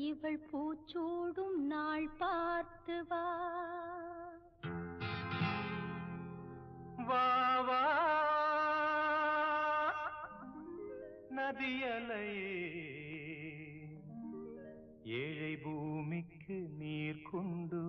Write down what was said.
இவள் பூச்சூடும் நாள் பார்த்து வா. வா வா நதியலையே, ஏழை பூமிக்கு நீர் கொண்டு